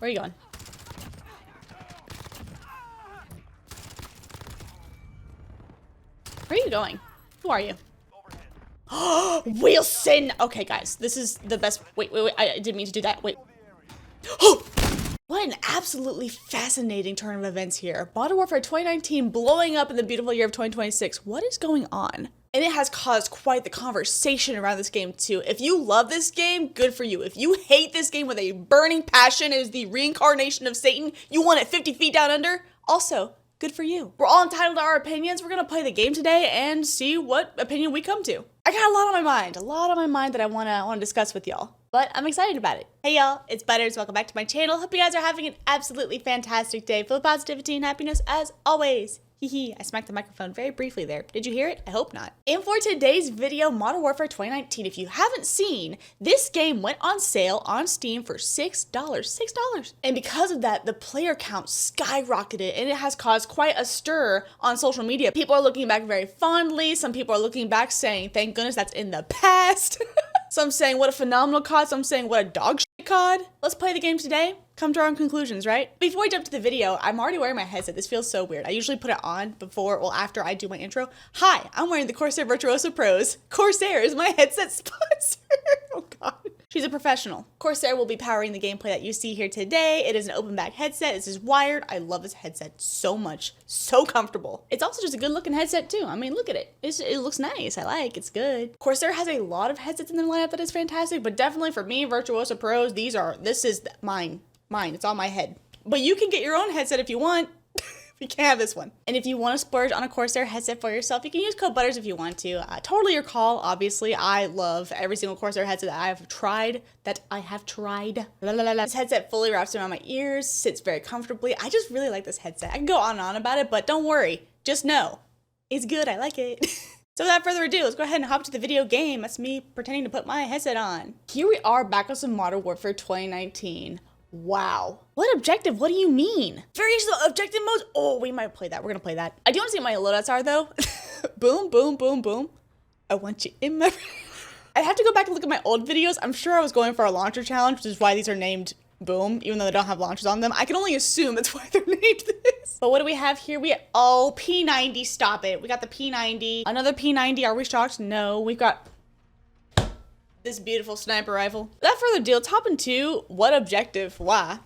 Where are you going? Where are you going? Who are you? Wilson! Okay, guys, this is the best. Wait, I didn't mean to do that. Wait. Oh! What an absolutely fascinating turn of events here. Modern Warfare 2019 blowing up in the beautiful year of 2026. What is going on? And it has caused quite the conversation around this game too. If you love this game, good for you. If you hate this game with a burning passion, it is the reincarnation of Satan, you want it 50 feet down under, also, good for you. We're all entitled to our opinions. We're gonna play the game today and see what opinion we come to. I got a lot on my mind that I wanna discuss with y'all. But I'm excited about it. Hey y'all, it's Butters. Welcome back to my channel. Hope you guys are having an absolutely fantastic day full of positivity and happiness as always. Hee I smacked the microphone very briefly there. Did you hear it? I hope not. And for today's video, Modern Warfare 2019, if you haven't seen, this game went on sale on Steam for $6. $6. And because of that, the player count skyrocketed and it has caused quite a stir on social media. People are looking back very fondly. Some people are looking back saying, thank goodness that's in the past. Some saying, what a phenomenal COD. Some saying, what a dog shit COD. Let's play the game today. Come to our own conclusions, right? Before we jump to the video, I'm already wearing my headset. This feels so weird. I usually put it on after I do my intro. Hi, I'm wearing the Corsair Virtuoso Pros. Corsair is my headset sponsor. Oh God. She's a professional. Corsair will be powering the gameplay that you see here today. It is an open back headset. This is wired. I love this headset so much. So comfortable. It's also just a good looking headset too. I mean, look at it. It looks nice. I like, it's good. Corsair has a lot of headsets in their lineup that is fantastic, but definitely for me, Virtuoso Pros, this is mine. It's on my head. But you can get your own headset if you want. You can't have this one. And if you want to splurge on a Corsair headset for yourself, you can use code Butters if you want to. Totally your call, obviously. I love every single Corsair headset that I have tried. This headset fully wraps around my ears, sits very comfortably. I just really like this headset. I can go on and on about it, but don't worry. Just know, it's good. I like it. So without further ado, let's go ahead and hop to the video game. That's me pretending to put my headset on. Here we are back with some Modern Warfare 2019. Wow. What objective? What do you mean? Various objective modes? Oh, we might play that. We're gonna play that. I do want to see what my loadouts are though. Boom, boom, boom, boom. I want you in my... I'd have to go back and look at my old videos. I'm sure I was going for a launcher challenge, which is why these are named Boom, even though they don't have launchers on them. I can only assume that's why they're named this. But what do we have here? Oh, P90, stop it. We got the P90. Another P90, are we shocked? No, we've got this beautiful sniper rifle. Without further ado, let's hop into what objective, why?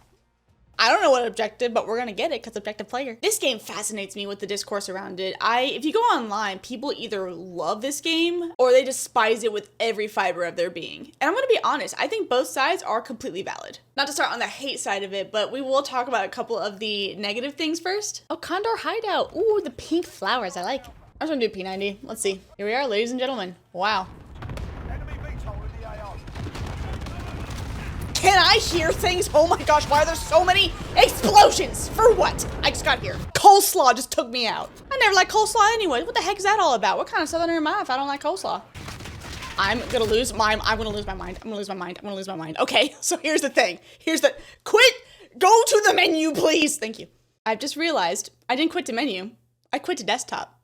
I don't know what objective, but we're gonna get it because objective player. This game fascinates me with the discourse around it. If you go online, people either love this game or they despise it with every fiber of their being. And I'm gonna be honest, I think both sides are completely valid. Not to start on the hate side of it, but we will talk about a couple of the negative things first. Oh, Condor Hideout. Ooh, the pink flowers, I like it. I'm just gonna do P90. Let's see. Here we are, ladies and gentlemen. Wow. Can I hear things? Oh my gosh, why are there so many explosions? For what? I just got here. Coleslaw just took me out. I never liked coleslaw anyway. What the heck is that all about? What kind of southerner am I if I don't like coleslaw? I'm gonna lose my mind. Okay, so here's the thing. Quit, go to the menu, please. Thank you. I've just realized I didn't quit to menu. I quit to desktop.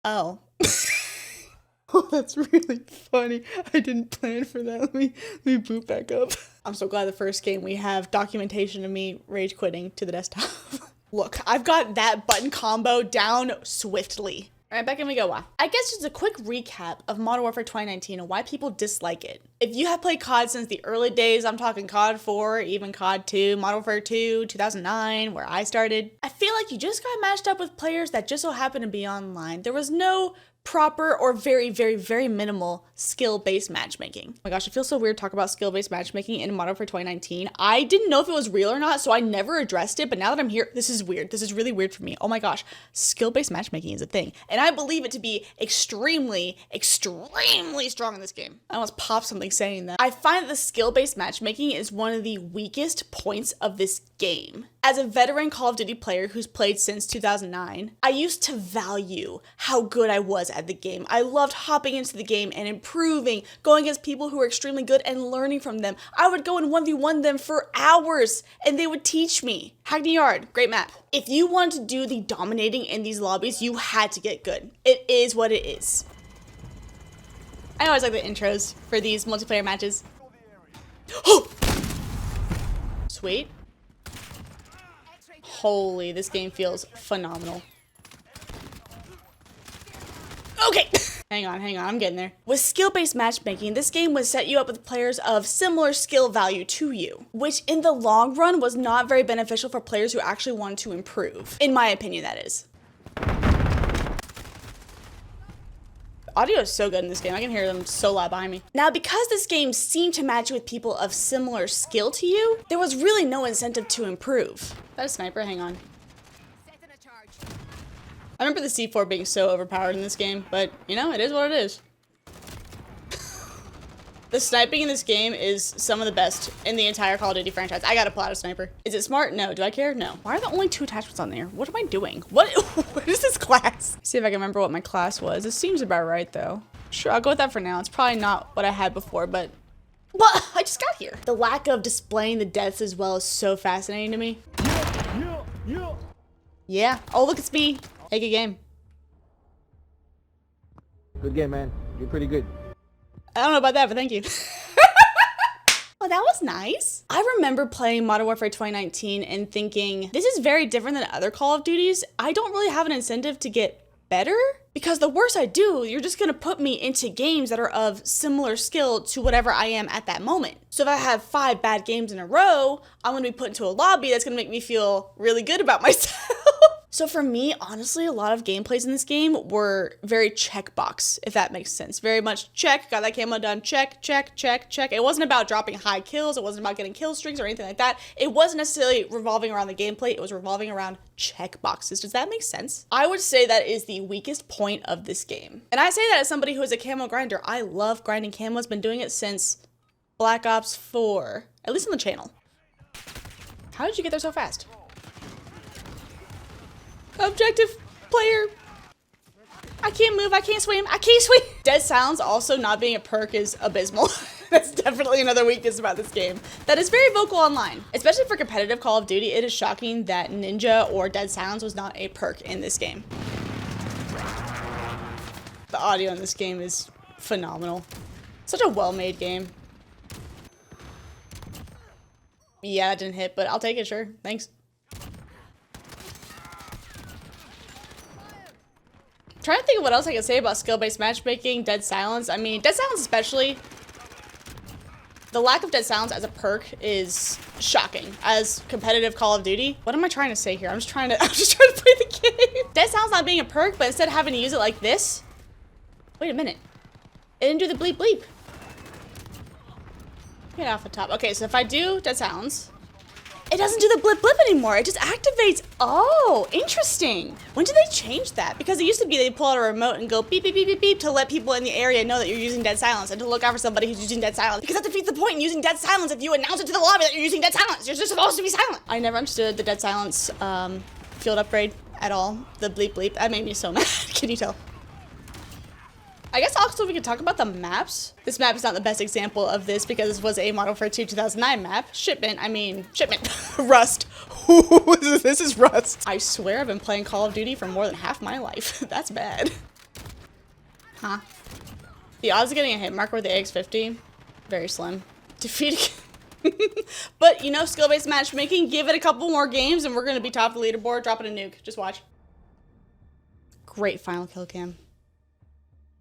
Oh. Oh, that's really funny. I didn't plan for that. Let me boot back up. I'm so glad the first game we have documentation of me rage quitting to the desktop. Look, I've got that button combo down swiftly. All right, back in we go. I guess just a quick recap of Modern Warfare 2019 and why people dislike it. If you have played COD since the early days, I'm talking COD 4, even COD 2, Modern Warfare 2, 2009, where I started, I feel like you just got matched up with players that just so happened to be online. There was no proper or very, very, very minimal skill-based matchmaking. Oh my gosh, it feels so weird to talk about skill-based matchmaking in Modern Warfare 2019. I didn't know if it was real or not, so I never addressed it, but now that I'm here, this is weird. This is really weird for me. Oh my gosh, skill-based matchmaking is a thing, and I believe it to be extremely, extremely strong in this game. I almost popped something saying that. I find that the skill-based matchmaking is one of the weakest points of this game. As a veteran Call of Duty player who's played since 2009, I used to value how good I was at the game. I loved hopping into the game and improving, going against people who were extremely good and learning from them. I would go and 1v1 them for hours and they would teach me. Hackney Yard, great map. If you wanted to do the dominating in these lobbies, you had to get good. It is what it is. I always like the intros for these multiplayer matches. Oh! sweet. Holy, this game feels phenomenal. Okay. Hang on, I'm getting there. With skill-based matchmaking, this game would set you up with players of similar skill value to you, which in the long run was not very beneficial for players who actually wanted to improve. In my opinion, that is. Audio is so good in this game. I can hear them so loud behind me. Now, because this game seemed to match you with people of similar skill to you, there was really no incentive to improve. That a sniper? Hang on. I remember the C4 being so overpowered in this game, but you know, it is what it is. The sniping in this game is some of the best in the entire Call of Duty franchise. I gotta pull out a sniper. Is it smart? No. Do I care? No. Why are there only 2 attachments on there? What am I doing? What is this class? See if I can remember what my class was. It seems about right though. Sure, I'll go with that for now. It's probably not what I had before, but what? I just got here. The lack of displaying the deaths as well is so fascinating to me. Yeah. Oh, look, it's me. Hey, good game. Good game, man. You're pretty good. I don't know about that, but thank you. Oh, that was nice. I remember playing Modern Warfare 2019 and thinking, this is very different than other Call of Duties. I don't really have an incentive to get better because the worse I do, you're just gonna put me into games that are of similar skill to whatever I am at that moment. So if I have 5 bad games in a row, I'm gonna be put into a lobby that's gonna make me feel really good about myself. So for me, honestly, a lot of gameplays in this game were very checkbox, if that makes sense. Very much check, got that camo done, check, check, check, check. It wasn't about dropping high kills. It wasn't about getting kill streaks or anything like that. It wasn't necessarily revolving around the gameplay. It was revolving around checkboxes. Does that make sense? I would say that is the weakest point of this game. And I say that as somebody who is a camo grinder. I love grinding camos. Been doing it since Black Ops 4, at least on the channel. How did you get there so fast? Objective player. I can't move, I can't swim, I can't swim. Dead sounds also not being a perk is abysmal. That's definitely another weakness about this game. That is very vocal online. Especially for competitive Call of Duty, it is shocking that Ninja or Dead Sounds was not a perk in this game. The audio in this game is phenomenal. Such a well-made game. Yeah, that didn't hit, but I'll take it, sure. Thanks. Trying to think of what else I can say about skill-based matchmaking, Dead Silence. I mean, Dead Silence especially, the lack of Dead Silence as a perk is shocking as competitive Call of Duty. What am I trying to say here? I'm just trying to play the game. Dead Silence not being a perk, but instead having to use it like this. Wait a minute. It didn't do the bleep bleep. Get off the top. Okay, so if I do Dead Silence, it doesn't do the blip blip anymore. It just activates. Oh, interesting. When did they change that? Because it used to be they'd pull out a remote and go beep, beep, beep, beep, beep to let people in the area know that you're using Dead Silence and to look out for somebody who's using Dead Silence. Because that defeats the point in using Dead Silence if you announce it to the lobby that you're using Dead Silence. You're just supposed to be silent. I never understood the Dead Silence field upgrade at all. The bleep bleep. That made me so mad. Can you tell? I guess also we could talk about the maps. This map is not the best example of this because this was a Modern Warfare 2 2009 map. Shipment. Rust. This is Rust. I swear I've been playing Call of Duty for more than half my life. That's bad. Huh? The odds of getting a hit marker with the AX-50, very slim. Defeat. But you know, skill-based matchmaking, give it a couple more games and we're gonna be top of the leaderboard, dropping a nuke. Just watch. Great final kill cam.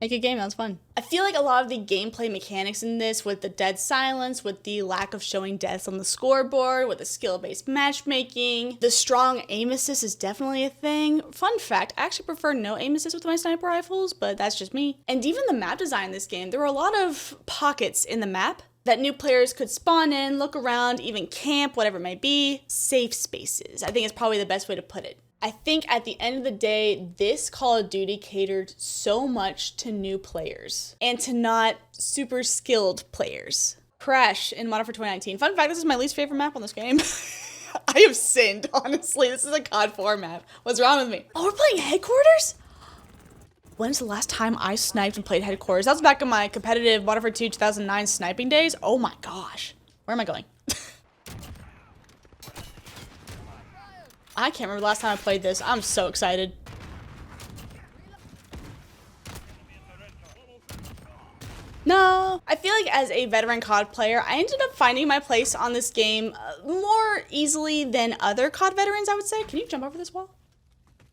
Make a game, that was fun. I feel like a lot of the gameplay mechanics in this, with the Dead Silence, with the lack of showing deaths on the scoreboard, with the skill-based matchmaking, the strong aim assist is definitely a thing. Fun fact, I actually prefer no aim assist with my sniper rifles, but that's just me. And even the map design in this game, there were a lot of pockets in the map that new players could spawn in, look around, even camp, whatever it may be. Safe spaces, I think is probably the best way to put it. I think at the end of the day, this Call of Duty catered so much to new players and to not super skilled players. Crash in Modern Warfare 2019. Fun fact, this is my least favorite map on this game. I have sinned, honestly. This is a CoD 4 map. What's wrong with me? Oh, we're playing Headquarters? When's the last time I sniped and played Headquarters? That was back in my competitive Modern Warfare 2 2009 sniping days. Oh my gosh. Where am I going? I can't remember the last time I played this. I'm so excited. No. I feel like as a veteran CoD player, I ended up finding my place on this game more easily than other CoD veterans, I would say. Can you jump over this wall?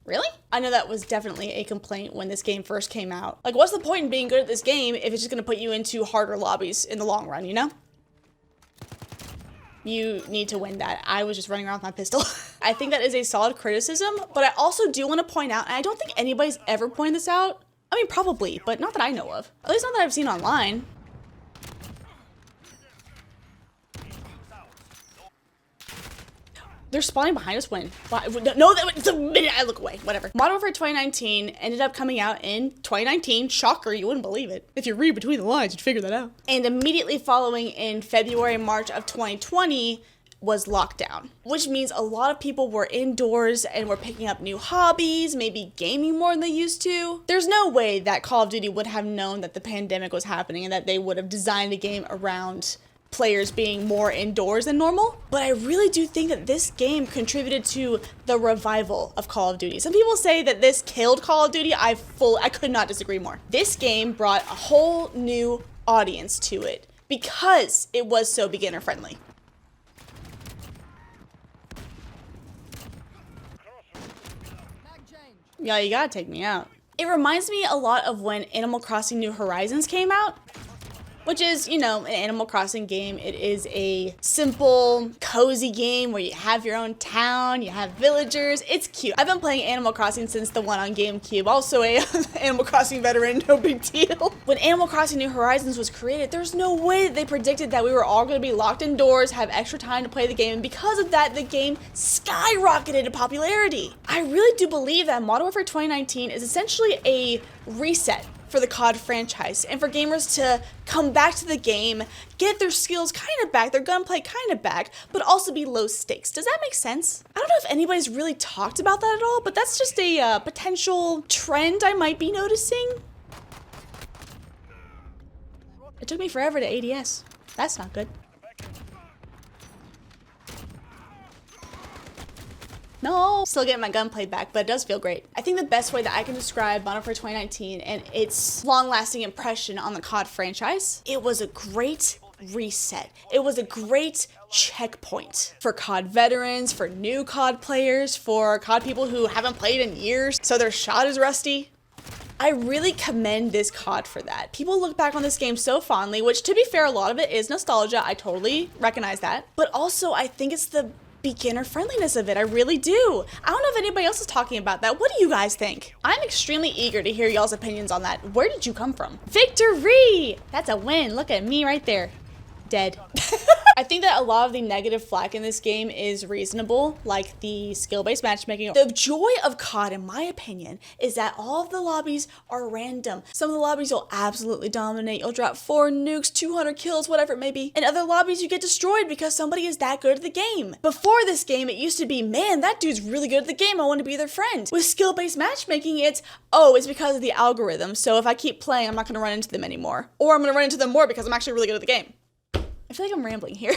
Really? I know that was definitely a complaint when this game first came out. Like, what's the point in being good at this game if it's just gonna put you into harder lobbies in the long run, you know? You need to win that. I was just running around with my pistol. I think that is a solid criticism, but I also do want to point out, and I don't think anybody's ever pointed this out. I mean, probably, but not that I know of. At least not that I've seen online. They're spawning behind us when? No, that was the minute I look away. Whatever. Modern Warfare 2019 ended up coming out in 2019. Shocker, you wouldn't believe it. If you read between the lines, you'd figure that out. And immediately following in February, March of 2020 was lockdown, which means a lot of people were indoors and were picking up new hobbies, maybe gaming more than they used to. There's no way that Call of Duty would have known that the pandemic was happening and that they would have designed a game around players being more indoors than normal, but I really do think that this game contributed to the revival of Call of Duty. Some people say that this killed Call of Duty. I could not disagree more. This game brought a whole new audience to it because it was so beginner friendly. Yeah, you gotta take me out. It reminds me a lot of when Animal Crossing New Horizons came out, which is, you know, an Animal Crossing game. It is a simple, cozy game where you have your own town, you have villagers. It's cute. I've been playing Animal Crossing since the one on GameCube. Also a Animal Crossing veteran, no big deal. When Animal Crossing New Horizons was created, there's no way that they predicted that we were all going to be locked indoors, have extra time to play the game, and because of that, the game skyrocketed in popularity. I really do believe that Modern Warfare 2019 is essentially a reset for the CoD franchise and for gamers to come back to the game, get their skills kind of back, their gunplay kind of back, but also be low stakes. Does that make sense? I don't know if anybody's really talked about that at all, but that's just a potential trend I might be noticing. It took me forever to ADS. That's not good. No, still getting my gunplay back, but it does feel great. I think the best way that I can describe Modern Warfare 2019 and its long-lasting impression on the CoD franchise, it was a great reset. It was a great checkpoint for CoD veterans, for new CoD players, for CoD people who haven't played in years, so their shot is rusty. I really commend this CoD for that. People look back on this game so fondly, which to be fair, a lot of it is nostalgia. I totally recognize that. But also, I think it's the beginner friendliness of it. I really do. I don't know if anybody else is talking about that. What do you guys think? I'm extremely eager to hear y'all's opinions on that. Where did you come from? Victory! That's a win. Look at me right there. Dead. I think that a lot of the negative flack in this game is reasonable, like the skill-based matchmaking. The joy of CoD, in my opinion, is that all of the lobbies are random. Some of the lobbies you'll absolutely dominate. You'll drop 4 nukes, 200 kills, whatever it may be. In other lobbies, you get destroyed because somebody is that good at the game. Before this game, it used to be, man, that dude's really good at the game. I want to be their friend. With skill-based matchmaking, it's because of the algorithm. So if I keep playing, I'm not going to run into them anymore. Or I'm going to run into them more because I'm actually really good at the game. I feel like I'm rambling here.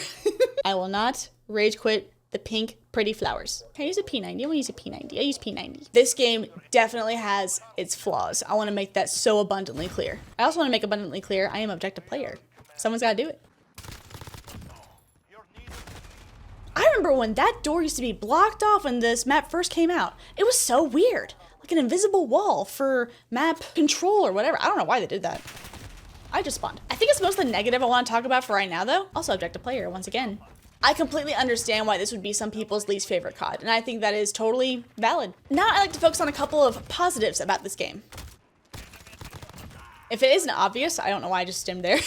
I will not rage quit the pink pretty flowers. Can I use a P90? I want to use a P90. I use P90. This game definitely has its flaws. I want to make that so abundantly clear. I also want to make abundantly clear I am an objective player. Someone's got to do it. I remember when that door used to be blocked off when this map first came out. It was so weird. Like an invisible wall for map control or whatever. I don't know why they did that. I just spawned. I think it's mostly negative I want to talk about for right now though. Also objective player once again. I completely understand why this would be some people's least favorite CoD, and I think that is totally valid. Now I'd like to focus on a couple of positives about this game. If it isn't obvious, I don't know why I just stemmed there.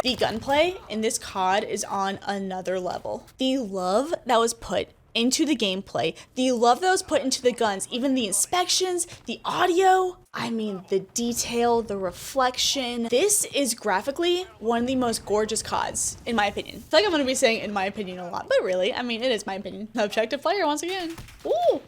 The gunplay in this CoD is on another level. The love that was put into the gameplay, the love that was put into the guns, even the inspections, the audio, I mean, the detail, the reflection. This is graphically one of the most gorgeous CoDs, in my opinion. I feel like I'm gonna be saying in my opinion a lot, but really, I mean, it is my opinion. Objective player once again. Ooh.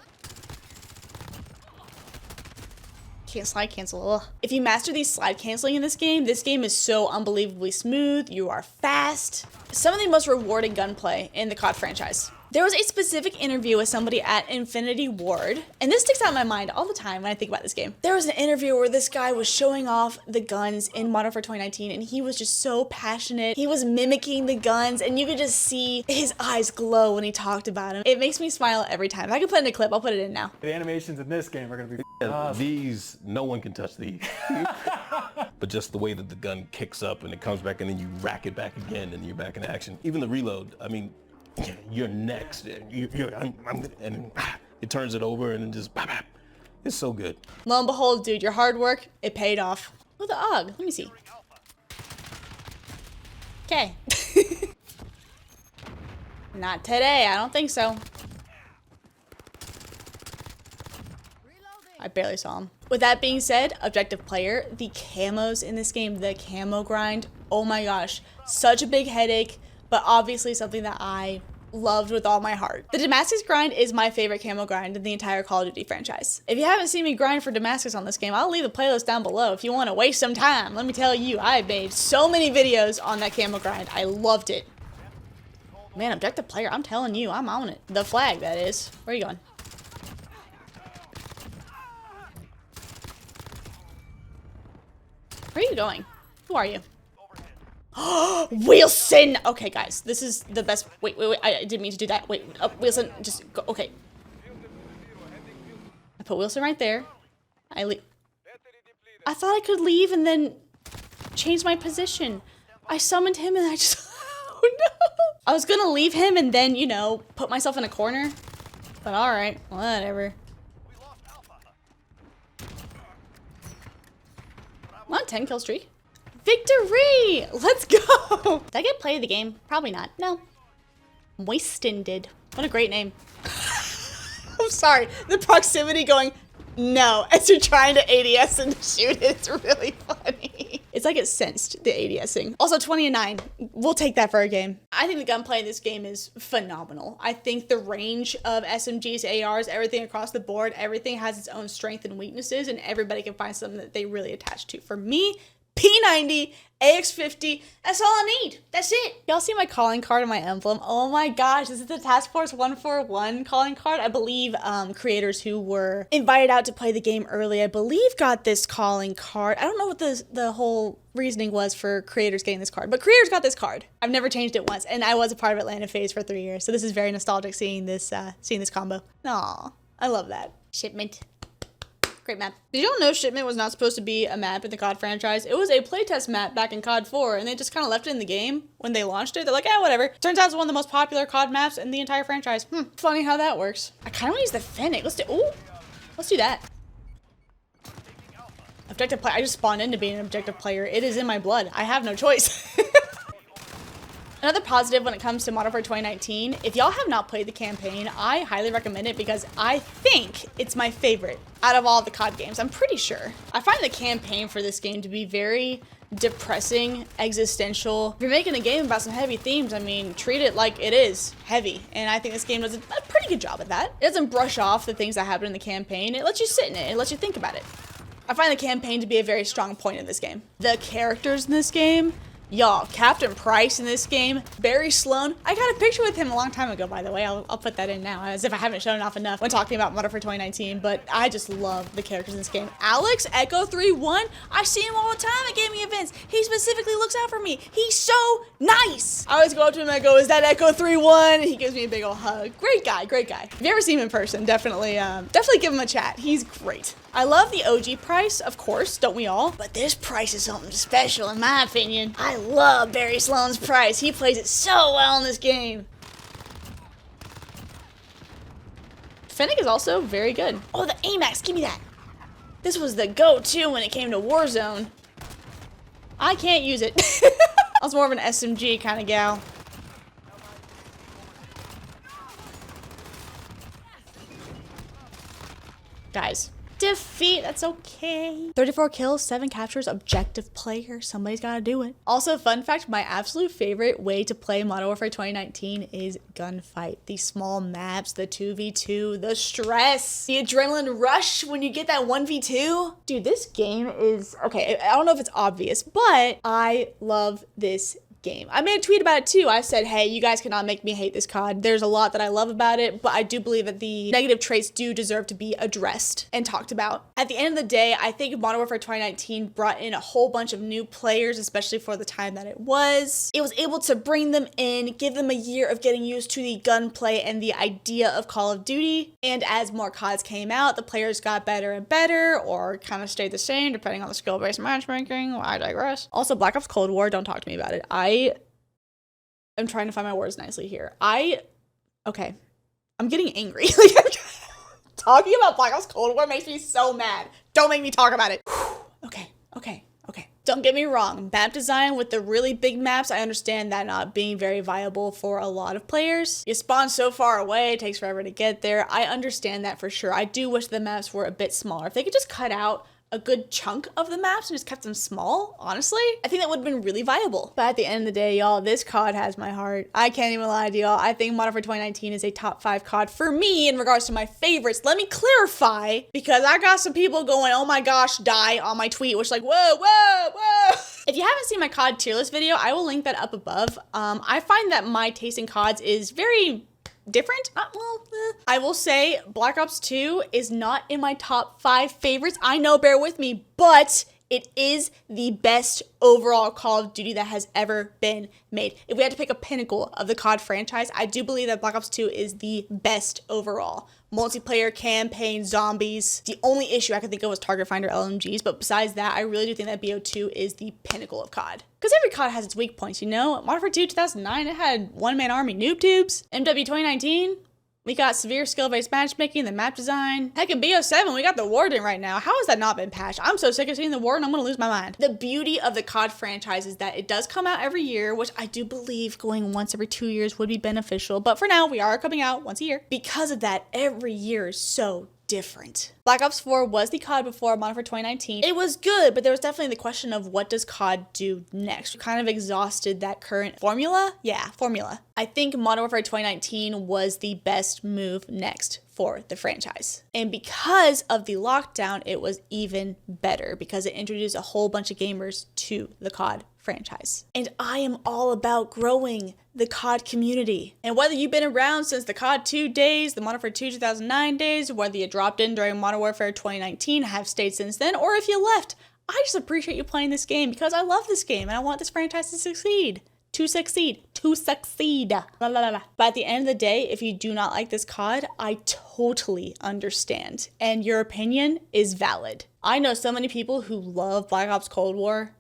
Can't slide cancel. Ugh. If you master these slide canceling in this game is so unbelievably smooth. You are fast. Some of the most rewarding gunplay in the CoD franchise. There was a specific interview with somebody at Infinity Ward, and this sticks out in my mind all the time when I think about this game. There was an interview where this guy was showing off the guns in Modern Warfare 2019, and he was just so passionate. He was mimicking the guns, and you could just see his eyes glow when he talked about him. It makes me smile every time. If I could put in a clip, I'll put it in now. The animations in this game are gonna be These, no one can touch these. But just the way that the gun kicks up and it comes back and then you rack it back again and you're back in action. Even the reload, I mean, you're next. And it turns it over and then just, bap, bap. It's so good. Lo and behold, dude, your hard work, it paid off. Oh, the AUG. Let me see. Okay. Not today. I don't think so. I barely saw him. With that being said, objective player, the camos in this game, the camo grind, oh my gosh, such a big headache, but obviously something that I loved with all my heart. The Damascus grind is my favorite camo grind in the entire Call of Duty franchise. If you haven't seen me grind for Damascus on this game, I'll leave the playlist down below if you want to waste some time. Let me tell you, I made so many videos on that camo grind. I loved it. Man, objective player, I'm telling you, I'm on it. The flag, that is. Where are you going? Where are you going? Who are you? Wilson! Okay, guys, this is the best. Wait, I didn't mean to do that. Wait, Wilson, just go. Okay. I put Wilson right there. I thought I could leave and then change my position. I summoned him and I just. Oh no! I was gonna leave him and then, you know, put myself in a corner. But alright, whatever. I'm on a 10 kill streak. Victory! Let's go! Did I get play of the game? Probably not. No. Moistended. What a great name. I'm sorry. The proximity going no as you're trying to ADS and shoot it. It's really funny. It's like it sensed the ADSing. Also 20 and 9. We'll take that for a game. I think the gunplay in this game is phenomenal. I think the range of SMGs, ARs, everything across the board, everything has its own strengths and weaknesses, and everybody can find something that they really attach to. For me, P90, AX50, that's all I need. That's it. Y'all see my calling card and my emblem? Oh my gosh, this is the Task Force 141 calling card. I believe creators who were invited out to play the game early, I believe got this calling card. I don't know what the whole reasoning was for creators getting this card, but creators got this card. I've never changed it once, and I was a part of Atlanta Phase for 3 years, so this is very nostalgic seeing this combo. Aw, I love that. Shipment. Great map. Did y'all know Shipment was not supposed to be a map in the CoD franchise? It was a playtest map back in CoD 4, and they just kind of left it in the game when they launched it. They're like, whatever. Turns out it's one of the most popular CoD maps in the entire franchise. Funny how that works. I kind of want to use the Fennec. Let's do that. Objective player. I just spawned into being an objective player. It is in my blood. I have no choice. Another positive when it comes to Modern Warfare 2019, if y'all have not played the campaign, I highly recommend it because I think it's my favorite out of all the CoD games. I'm pretty sure. I find the campaign for this game to be very depressing, existential. If you're making a game about some heavy themes, I mean, treat it like it is heavy. And I think this game does a pretty good job at that. It doesn't brush off the things that happen in the campaign. It lets you sit in it. It lets you think about it. I find the campaign to be a very strong point in this game. The characters in this game, y'all, Captain Price in this game, Barry Sloan. I got a picture with him a long time ago, by the way. I'll put that in now, as if I haven't shown off enough when talking about Modern Warfare 2019, but I just love the characters in this game. Alex, Echo 3-1, I see him all the time at gaming events. He specifically looks out for me. He's so nice. I always go up to him and I go, is that Echo 3-1? And he gives me a big old hug. Great guy, great guy. If you ever see him in person, definitely give him a chat. He's great. I love the OG Price, of course, don't we all? But this Price is something special in my opinion. I love Barry Sloan's Price. He plays it so well in this game. Fennec is also very good. Oh, the AMAX, give me that. This was the go-to when it came to Warzone. I can't use it. I was more of an SMG kind of gal. Guys. Defeat, that's okay. 34 kills, 7 captures, objective player. Somebody's gotta do it. Also, fun fact, my absolute favorite way to play Modern Warfare 2019 is gunfight. These small maps, the 2v2, the stress, the adrenaline rush when you get that 1v2. Dude, this game is, okay, I don't know if it's obvious, but I love this game. I made a tweet about it too. I said, hey, you guys cannot make me hate this COD. There's a lot that I love about it, but I do believe that the negative traits do deserve to be addressed and talked about. At the end of the day, I think Modern Warfare 2019 brought in a whole bunch of new players, especially for the time that it was. It was able to bring them in, give them a year of getting used to the gunplay and the idea of Call of Duty. And as more CODs came out, the players got better and better, or kind of stayed the same depending on the skill-based matchmaking. I digress. Also, Black Ops Cold War, don't talk to me about it. I am trying to find my words nicely here. Okay, I'm getting angry. Talking about Black Ops Cold War makes me so mad. Don't make me talk about it. Okay. Don't get me wrong. Map design with the really big maps, I understand that not being very viable for a lot of players. You spawn so far away, it takes forever to get there. I understand that for sure. I do wish the maps were a bit smaller. If they could just cut out a good chunk of the maps and just kept them small, honestly, I think that would have been really viable. But at the end of the day, y'all, this COD has my heart. I can't even lie to y'all. I think Modern Warfare 2019 is a top 5 COD for me in regards to my favorites. Let me clarify, because I got some people going, oh my gosh, die on my tweet, which is like, whoa. If you haven't seen my COD tier list video, I will link that up above. I find that my taste in CODs is very different. I will say Black Ops 2 is not in my top 5 favorites. I know, bear with me, but it is the best overall Call of Duty that has ever been made. If we had to pick a pinnacle of the COD franchise, I do believe that Black Ops 2 is the best overall. Multiplayer, campaign, zombies. The only issue I could think of was target finder LMGs, but besides that, I really do think that BO2 is the pinnacle of COD. Because every COD has its weak points, you know? Modern Warfare 2 2009, it had one-man army noob tubes. MW 2019, we got severe skill-based matchmaking, the map design. Heck, in BO7, we got the Warden right now. How has that not been patched? I'm so sick of seeing the Warden, I'm gonna lose my mind. The beauty of the COD franchise is that it does come out every year, which I do believe going once every 2 years would be beneficial. But for now, we are coming out once a year. Because of that, every year is so different. Black Ops 4 was the COD before Modern Warfare 2019. It was good, but there was definitely the question of what does COD do next? We kind of exhausted that current formula. Yeah, formula. I think Modern Warfare 2019 was the best move next for the franchise. And because of the lockdown, it was even better because it introduced a whole bunch of gamers to the COD franchise. And I am all about growing the COD community. And whether you've been around since the COD 2 days, the Modern Warfare 2 2009 days, whether you dropped in during Modern Warfare 2019, have stayed since then, or if you left, I just appreciate you playing this game because I love this game and I want this franchise to succeed. To succeed. La, la, la, la. But at the end of the day, if you do not like this COD, I totally understand. And your opinion is valid. I know so many people who love Black Ops Cold War.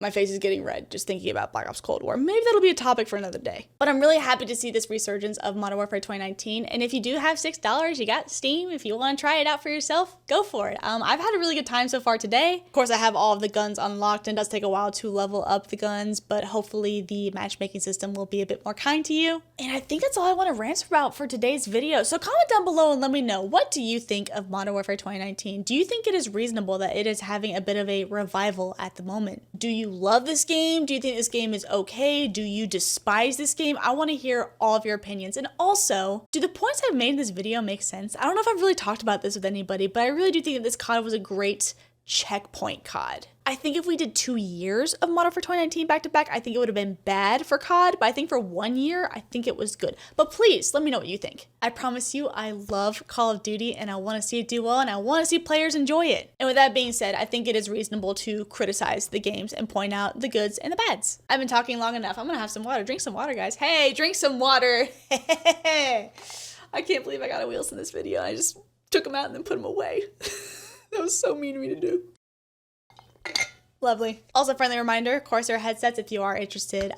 My face is getting red just thinking about Black Ops Cold War. Maybe that'll be a topic for another day. But I'm really happy to see this resurgence of Modern Warfare 2019. And if you do have $6, you got Steam. If you want to try it out for yourself, go for it. I've had a really good time so far today. Of course, I have all of the guns unlocked and it does take a while to level up the guns, but hopefully the matchmaking system will be a bit more kind to you. And I think that's all I want to rant about for today's video. So comment down below and let me know, what do you think of Modern Warfare 2019? Do you think it is reasonable that it is having a bit of a revival at the moment? Do you love this game? Do you think this game is okay? Do you despise this game? I want to hear all of your opinions. And also, do the points I've made in this video make sense? I don't know if I've really talked about this with anybody, but I really do think that this COD was a great checkpoint COD. I think if we did 2 years of Modern Warfare 2019 back to back, I think it would have been bad for COD, but I think for 1 year, I think it was good. But please, let me know what you think. I promise you, I love Call of Duty and I want to see it do well and I want to see players enjoy it. And with that being said, I think it is reasonable to criticize the games and point out the goods and the bads. I've been talking long enough. I'm gonna have some water. Drink some water, guys. Hey, drink some water. I can't believe I got a wheels in this video. I just took them out and then put them away. That was so mean of me to do. Lovely. Also, friendly reminder, Corsair headsets, if you are interested,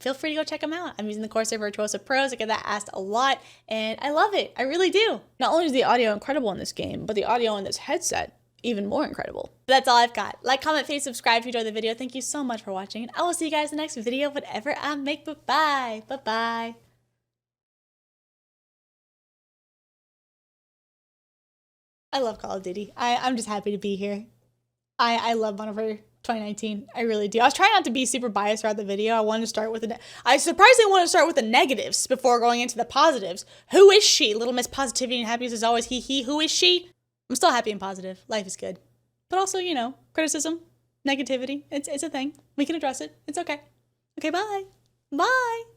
feel free to go check them out. I'm using the Corsair Virtuoso Pros. I get that asked a lot, and I love it. I really do. Not only is the audio incredible in this game, but the audio in this headset even more incredible. That's all I've got. Like, comment, please subscribe if you enjoyed the video. Thank you so much for watching, and I will see you guys in the next video, whatever I make. Bye-bye. Bye-bye. I love Call of Duty. I'm just happy to be here. I love Modern Warfare 2019. I really do. I was trying not to be super biased throughout the video. I wanted to start with I surprisingly want to start with the negatives before going into the positives. Who is she? Little Miss Positivity and Happiness is always he. Who is she? I'm still happy and positive. Life is good. But also, you know, criticism, negativity. It's a thing. We can address it. It's okay. Okay, bye. Bye.